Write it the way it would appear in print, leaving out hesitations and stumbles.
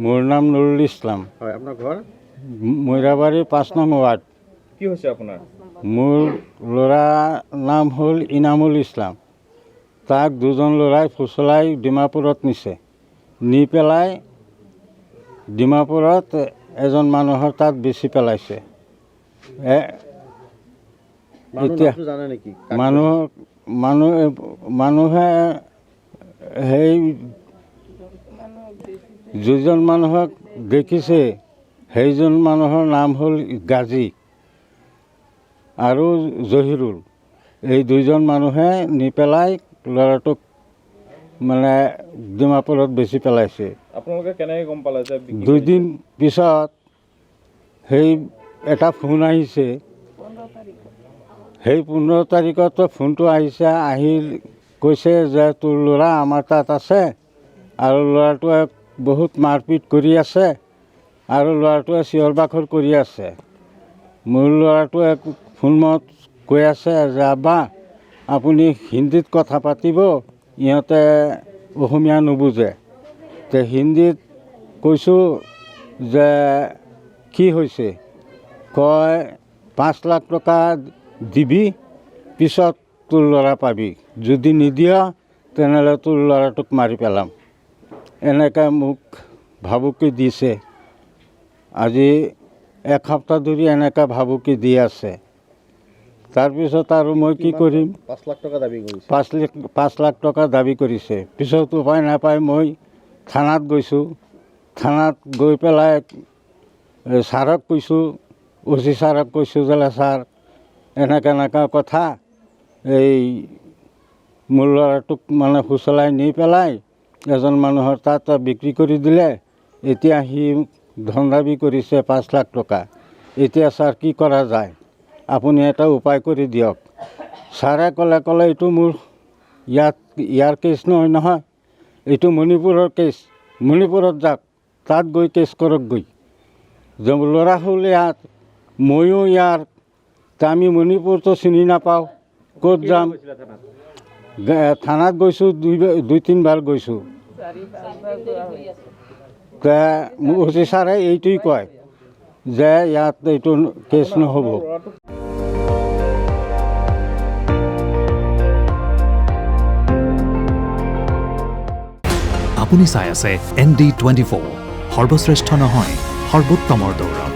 মোৰ নাম নুৰুল ইছলাম। হয়, আপোনাৰ ঘৰ? মৈৰাবাৰী ৫ নং ৱাৰ্ড। কি হৈছে আপোনাৰ? মোৰ ল'ৰাৰ নাম হ'ল ইনামুল ইছলাম। তাক দুজন ল'ৰাই ফুচলাই ডিমাপুৰত নিছে। নি পেলাই ডিমাপুৰত এজন মানুহৰ তাত বেচি পেলাইছে। এতিয়া জানে নেকি? মানুহে সেই যিজন মানুহক দেখিছে সেইজন মানুহৰ নাম হ'ল গাজী আৰু জহিৰুল। এই দুইজন মানুহে নি পেলাই ল'ৰাটোক মানে ডিমাপুৰত বেচি পেলাইছে। আপোনালোকে কেনেকৈ গম পালে যে? 2 দিন পিছত সেই এটা ফোন আহিছে। সেই 15 তাৰিখত ফোনটো আহিছে, আহি কৈছে যে তোৰ ল'ৰা আমাৰ তাত আছে আৰু ল'ৰাটোৱে বহুত মাৰপিট কৰি আছে আৰু ল'ৰাটোৱে চিঞৰ বাখৰ কৰি আছে। মোৰ ল'ৰাটোৱে ফোনত কৈ আছে যে আব্বা আপুনি হিন্দীত কথা পাতিব, ইহঁতে অসমীয়া নুবুজে। তে হিন্দীত কৈছোঁ যে কি হৈছে? কয় 5 লাখ টকা দিবি, পিছত তোৰ ল'ৰা পাবি, যদি নিদিয়া তেনেহ'লে তোৰ ল'ৰাটোক মাৰি পেলাম। এনেকৈ মোক ভাবুকি দিছে। আজি 1 সপ্তাহ ধৰি এনেকৈ ভাবুকি দি আছে। তাৰপিছত আৰু মই কি কৰিম? 5 লাখ টকা দাবী কৰিছে। 5 লাখ টকা দাবী কৰিছে। পিছত উপায় নাপাই মই থানাত গৈছোঁ। থানাত গৈ পেলাই ছাৰক কৈছোঁ, OC ছাৰক কৈছোঁ যে ছাৰ এনেকৈ কথা, এই মোৰ ল'ৰাটোক মানে ফুচলাই নি পেলাই এজন মানুহৰ তাত বিক্ৰী কৰি দিলে। এতিয়া সি ধন দাবী কৰিছে 5 লাখ টকা। এতিয়া ছাৰ কি কৰা যায়? আপুনি এটা উপায় কৰি দিয়ক। ছাৰে ক'লে এইটো মোৰ ইয়াৰ কেছ নহয়, এইটো মণিপুৰৰ কেছ। মণিপুৰত যাওক, তাত গৈ কেছ কৰক গৈ। যে ল'ৰা হ'ল ইয়াত, ময়ো ইয়াৰ, আমি মণিপুৰটো চিনি নাপাওঁ, ক'ত যাম? থানাত গৈছোঁ, 2-3 বাৰ গৈছোঁ। OC ছাৰে এইটোৱেই কয় যে ইয়াত এইটো কেছ নহ'ব। আপুনি চাই আছে ND24, সৰ্বশ্ৰেষ্ঠ নহয়, সৰ্বোত্তমৰ দৌৰ।